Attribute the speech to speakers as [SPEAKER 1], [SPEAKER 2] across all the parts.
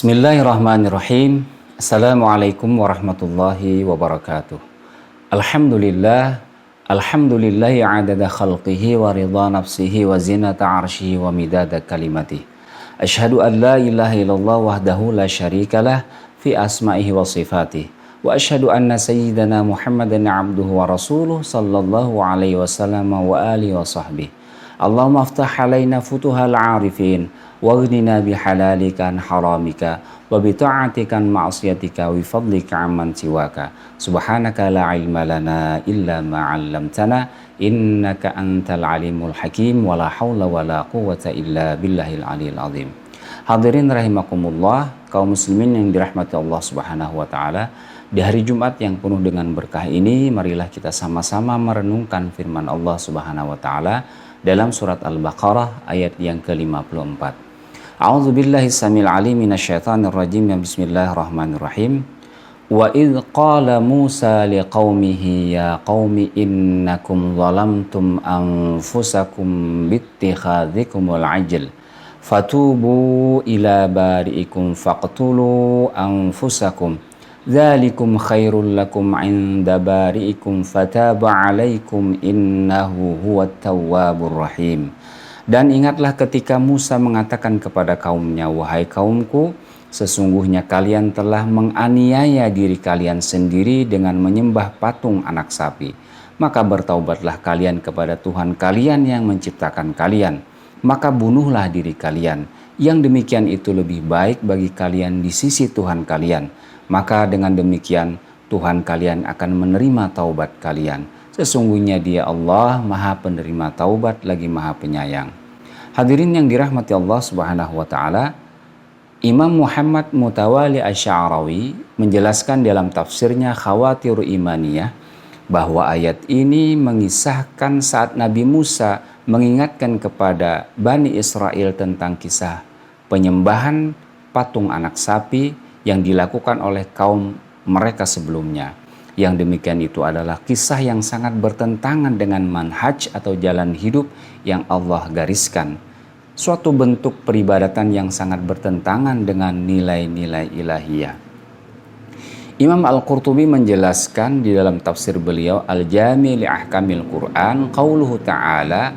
[SPEAKER 1] Bismillahirrahmanirrahim. Assalamualaikum warahmatullahi wabarakatuh. Alhamdulillah. Alhamdulillahi adada khalqihi wa ridha nafsihi wa zinata arshihi wa midada kalimatihi. Ashhadu an la ilaha illallah wahdahu la syarikalah fi asma'ihi wa sifatihi. Wa ashhadu anna sayyidana Muhammadan abduhu wa rasuluh sallallahu alaihi wasallam wa alihi wa sahbihi. Allahumma aftah alaina futuhal arifin waghnina bihalalika an haramika wa bita'atika an ma'asiyatika wa fadlika amman siwaka. Subhanaka la ilma lana illa ma 'allamtana innaka antal alimul hakim wa la haula wa la quwwata illa billahil aliyil azim. Hadirin rahimakumullah, kaum muslimin yang dirahmati Allah Subhanahu wa taala. Di hari Jumat yang penuh dengan berkah ini, marilah kita sama-sama merenungkan firman Allah Subhanahu wa taala dalam surat Al-Baqarah ayat yang ke-54. A'udzubillahi samil alim minasyaitonir rajim. Bismillahirrahmanirrahim. Wa idh qala Musa liqaumihi ya qaumi innakum zalamtum anfusakum bittikhadhikumul ajl fatubu ila bari'ikum faqtulu anfusakum dzalikum khairul lakum 'inda bari'ikum fataba 'alaikum innahu huwat tawwabur rahim. Dan ingatlah ketika Musa mengatakan kepada kaumnya, wahai kaumku, sesungguhnya kalian telah menganiaya diri kalian sendiri dengan menyembah patung anak sapi. Maka bertaubatlah kalian kepada Tuhan kalian yang menciptakan kalian. Maka bunuhlah diri kalian. Yang demikian itu lebih baik bagi kalian di sisi Tuhan kalian. Maka dengan demikian Tuhan kalian akan menerima taubat kalian. Sesungguhnya Dia Allah Maha Penerima Taubat lagi Maha Penyayang. Hadirin yang dirahmati Allah Subhanahu wa taala, Imam Muhammad Mutawalli Asy'arawi menjelaskan dalam tafsirnya Khawatir Imaniyah bahwa ayat ini mengisahkan saat Nabi Musa mengingatkan kepada Bani Israel tentang kisah penyembahan patung anak sapi yang dilakukan oleh kaum mereka sebelumnya. Yang demikian itu adalah kisah yang sangat bertentangan dengan manhaj atau jalan hidup yang Allah gariskan. Suatu bentuk peribadatan yang sangat bertentangan dengan nilai-nilai ilahiyah. Imam Al-Qurtubi menjelaskan di dalam tafsir beliau Al-Jami' li Ahkamil Quran, qauluhu ta'ala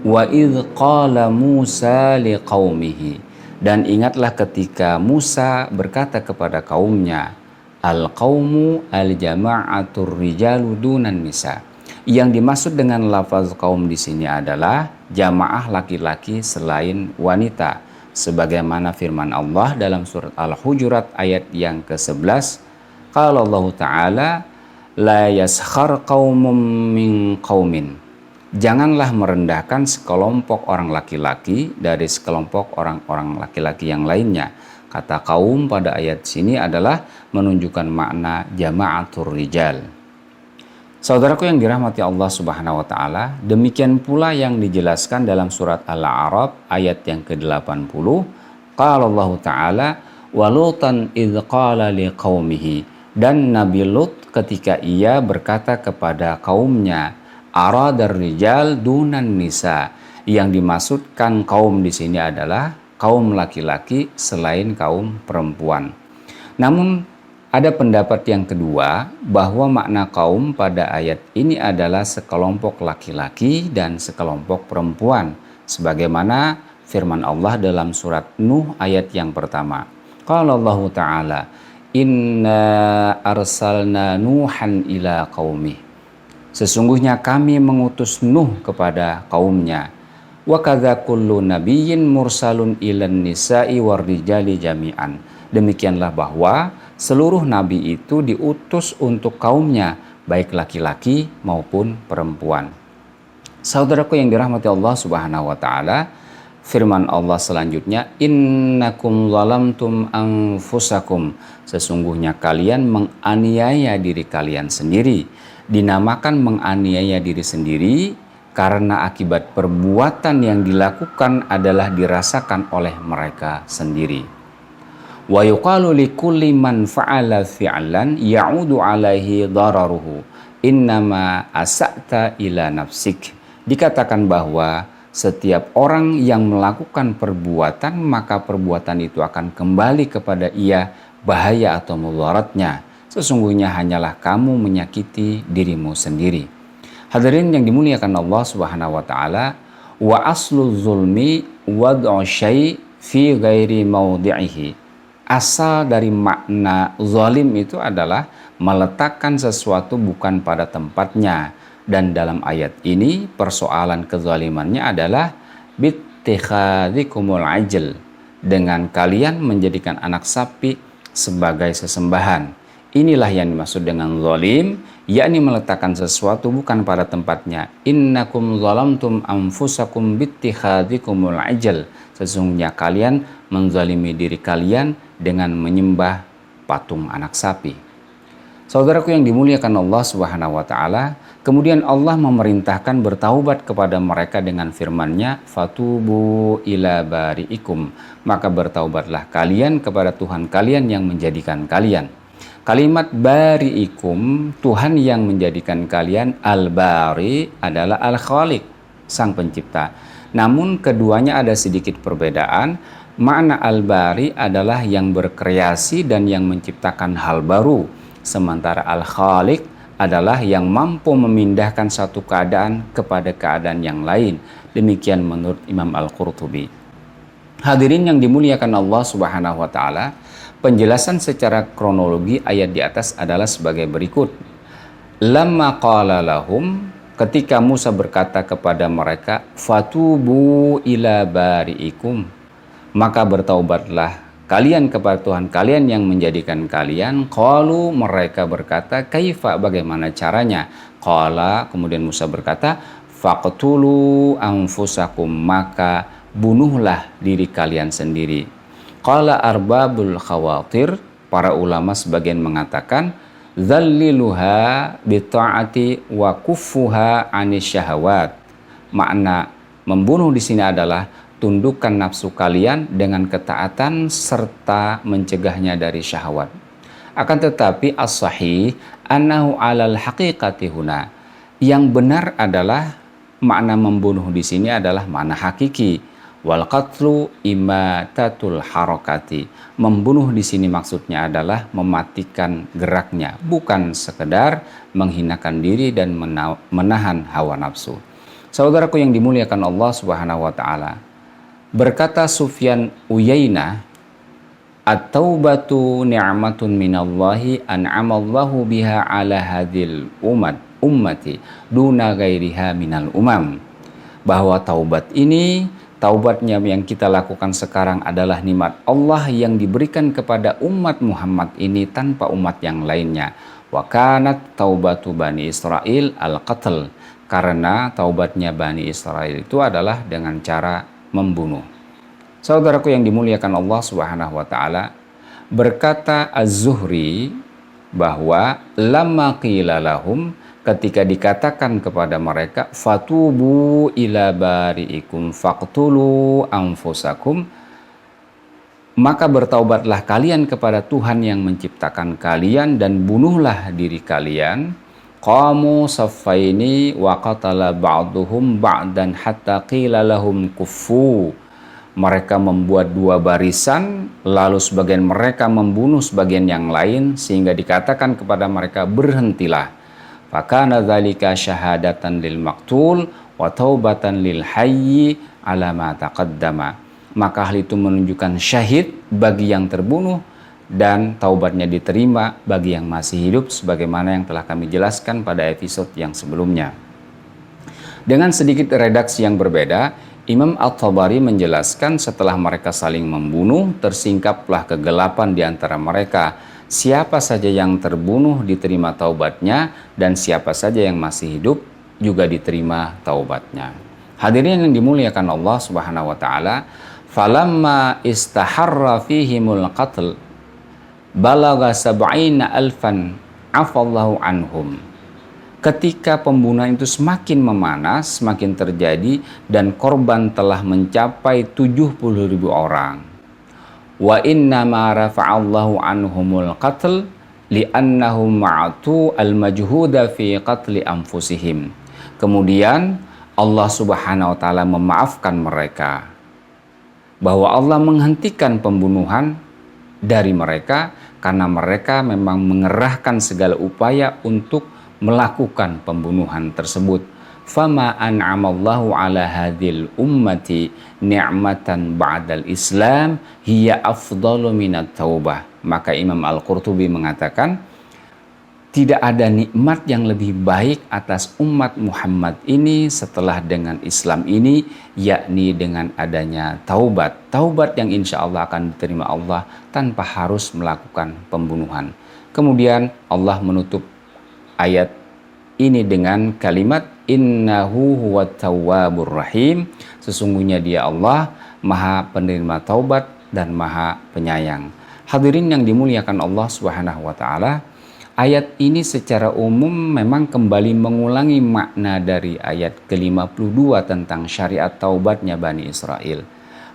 [SPEAKER 1] wa idh qala Musa liqaumihi. Dan ingatlah ketika Musa berkata kepada kaumnya, al-qaumu al-jama'atur rijalu dunan nisa. Yang dimaksud dengan lafaz kaum di sini adalah jamaah laki-laki selain wanita. Sebagaimana firman Allah dalam surat Al-Hujurat ayat yang ke-11, qala Allah Ta'ala la yaskhar qaumum min qaumin. Janganlah merendahkan sekelompok orang laki-laki dari sekelompok orang-orang laki-laki yang lainnya. Kata kaum pada ayat sini adalah menunjukkan makna jama'atur rijal. Saudaraku yang dirahmati Allah Subhanahu wa taala, demikian pula yang dijelaskan dalam surat Al-A'raf ayat yang ke-80. Qala Allah Ta'ala wa lutan idz qala liqaumihi. Dan Nabi Lut ketika ia berkata kepada kaumnya, aradar rijal dunan nisa. Yang dimaksudkan kaum di sini adalah kaum laki-laki selain kaum perempuan. Namun ada pendapat yang kedua bahwa makna kaum pada ayat ini adalah sekelompok laki-laki dan sekelompok perempuan. Sebagaimana firman Allah dalam surat Nuh ayat yang pertama. Qala Allah Ta'ala inna arsalna Nuhan ila qaumih. Sesungguhnya kami mengutus Nuh kepada kaumnya. Wa kadza kullu nabiyyin mursalun ilan nisa'i war rijali jami'an. Demikianlah bahwa seluruh nabi itu diutus untuk kaumnya, baik laki-laki maupun perempuan. Saudaraku yang dirahmati Allah Subhanahu wa taala, firman Allah selanjutnya, innakum zalamtum anfusakum. Sesungguhnya kalian menganiaya diri kalian sendiri. Dinamakan menganiaya diri sendiri karena akibat perbuatan yang dilakukan adalah dirasakan oleh mereka sendiri. Wa yuqalu likulli man fa'ala fi'lan ya'udu alaihi dararuhu innama asa'ta ila nafsik. Dikatakan bahwa Setiap orang yang melakukan perbuatan, maka perbuatan itu akan kembali kepada ia bahaya atau mudaratnya. Sesungguhnya hanyalah kamu menyakiti dirimu sendiri. Hadirin yang dimuliakan Allah Subhanahu wa taala, wa aslu zulmi wad'u syai' fi ghairi mawdi'ihi. Asal dari makna zalim itu adalah meletakkan sesuatu bukan pada tempatnya. Dan dalam ayat ini persoalan kezalimannya adalah bittikhadhikumul ajl, dengan kalian menjadikan anak sapi sebagai sesembahan. Inilah yang dimaksud dengan zalim, yakni meletakkan sesuatu bukan pada tempatnya. Innakum zalamtum anfusakum bittikhadhikumul ajl. Sesungguhnya kalian menzalimi diri kalian dengan menyembah patung anak sapi. Saudaraku yang dimuliakan Allah Subhanahu wa taala, kemudian Allah memerintahkan bertaubat kepada mereka dengan firman-Nya, "Fatubu ila bari'ikum." Maka bertaubatlah kalian kepada Tuhan kalian yang menjadikan kalian. Kalimat bari'ikum, Tuhan yang menjadikan kalian, al-bari adalah al-khaliq, sang pencipta. Namun keduanya ada sedikit perbedaan. Makna al-bari adalah yang berkreasi dan yang menciptakan hal baru. Sementara al-khaliq adalah yang mampu memindahkan satu keadaan kepada keadaan yang lain. Demikian menurut Imam Al-Qurtubi. Hadirin yang dimuliakan Allah Subhanahu wa taala, penjelasan secara kronologi ayat di atas adalah sebagai berikut. Lamma qala lahum, ketika Musa berkata kepada mereka, "Fatubu ila bari'ikum." Maka bertaubatlah kalian kepada Tuhan kalian yang menjadikan kalian. Qalu, mereka berkata, kaifa, bagaimana caranya? Qala, kemudian Musa berkata, faqtulu anfusakum, maka bunuhlah diri kalian sendiri. Qala arbabul khawatir, para ulama sebagian mengatakan, dzalliluha bita'ati wa kuffuha anis syahawat. Makna membunuh di sini adalah tundukkan nafsu kalian dengan ketaatan serta mencegahnya dari syahwat. Akan tetapi as-sahih annahu alal haqiqati huna. Yang benar adalah makna membunuh di sini adalah makna hakiki. Wal qatlu imatatul harakati. Membunuh di sini maksudnya adalah mematikan geraknya, bukan sekedar menghinakan diri dan menahan hawa nafsu. Saudaraku yang dimuliakan Allah Subhanahu wa taala, berkata Sufyan Uyainah, at-taubatu ni'matun minallahi an'amallahu biha ala hadhil ummati duna ghairiha minal umam. Bahwa taubat ini, taubatnya yang kita lakukan sekarang adalah nikmat Allah yang diberikan kepada umat Muhammad ini tanpa umat yang lainnya. Wa kanat taubatu Bani Israel al-qatl. Karena taubatnya Bani Israel itu adalah dengan cara membunuh. Saudaraku yang dimuliakan Allah Subhanahu wa taala, berkata Az-Zuhri bahwa lamma qila lahum, ketika dikatakan kepada mereka, fatubu ila bari'ikum faqtulu anfusakum, maka bertaubatlah kalian kepada Tuhan yang menciptakan kalian dan bunuhlah diri kalian. Qamu saffaini wa qatala ba'duhum ba'dan hatta qila lahum kuffu. Mereka membuat dua barisan, lalu sebagian mereka membunuh sebagian yang lain, sehingga dikatakan kepada mereka, berhentilah. Fakana dzalika syahadatan lil maqtul wa taubatan lil hayyi ala ma taqaddama. Maka hal itu menunjukkan syahid bagi yang terbunuh dan taubatnya diterima bagi yang masih hidup, sebagaimana yang telah kami jelaskan pada episode yang sebelumnya. Dengan sedikit redaksi yang berbeda, Imam At-Tabari menjelaskan setelah mereka saling membunuh, tersingkaplah kegelapan di antara mereka. Siapa saja yang terbunuh diterima taubatnya, dan siapa saja yang masih hidup juga diterima taubatnya. Hadirin yang dimuliakan Allah Subhanahu wa taala, falamma istaharra fihimul qatl balagha sab'ina alfan afallahu anhum. Ketika pembunuhan itu semakin memanas, semakin terjadi, dan korban telah mencapai 70.000 orang. Wa inna ma rafa'allahu anhumul qatl li'annahum ma'atu al-majhuda fi qatli anfusihim. Kemudian Allah Subhanahu wa taala memaafkan mereka, bahwa Allah menghentikan pembunuhan dari mereka karena mereka memang mengerahkan segala upaya untuk melakukan pembunuhan tersebut. Fama an'amallahu ala hadhil ummati ni'matan ba'dal Islam hiya afdalu minat taubah. Maka Imam Al-Qurtubi mengatakan, tidak ada nikmat yang lebih baik atas umat Muhammad ini setelah dengan Islam ini, yakni dengan adanya taubat. Taubat yang insya Allah akan diterima Allah tanpa harus melakukan pembunuhan. Kemudian Allah menutup ayat ini dengan kalimat innahu huwat tawwabur rahim. Sesungguhnya dia Allah maha penerima taubat dan maha penyayang. Hadirin yang dimuliakan Allah Subhanahu wa taala, ayat ini secara umum memang kembali mengulangi makna dari ayat ke-52 tentang syariat taubatnya Bani Israel.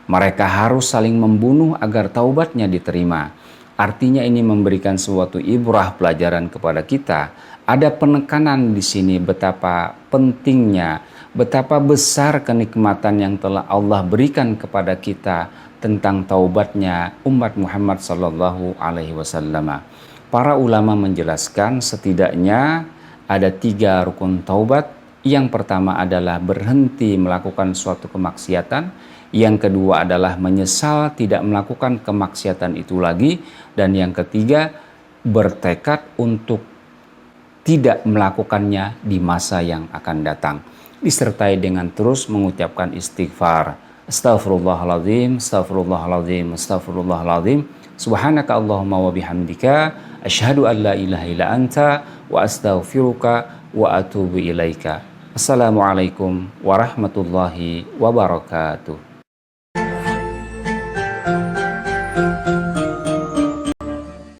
[SPEAKER 1] Mereka harus saling membunuh agar taubatnya diterima. Artinya ini memberikan suatu ibrah pelajaran kepada kita. Ada penekanan di sini betapa pentingnya, betapa besar kenikmatan yang telah Allah berikan kepada kita tentang taubatnya umat Muhammad sallallahu alaihi wasallam. Para ulama menjelaskan setidaknya ada 3 rukun taubat. Yang pertama adalah berhenti melakukan suatu kemaksiatan. Yang kedua adalah menyesal tidak melakukan kemaksiatan itu lagi. Dan yang ketiga, bertekad untuk tidak melakukannya di masa yang akan datang. Disertai dengan terus mengucapkan istighfar. Astaghfirullahaladzim, astaghfirullahaladzim, astaghfirullahaladzim. Subhanaka Allahumma wa bihamdika asyhadu an la ilaha illa anta wa astaghfiruka wa atubu ilaika. Assalamualaikum warahmatullahi wabarakatuh.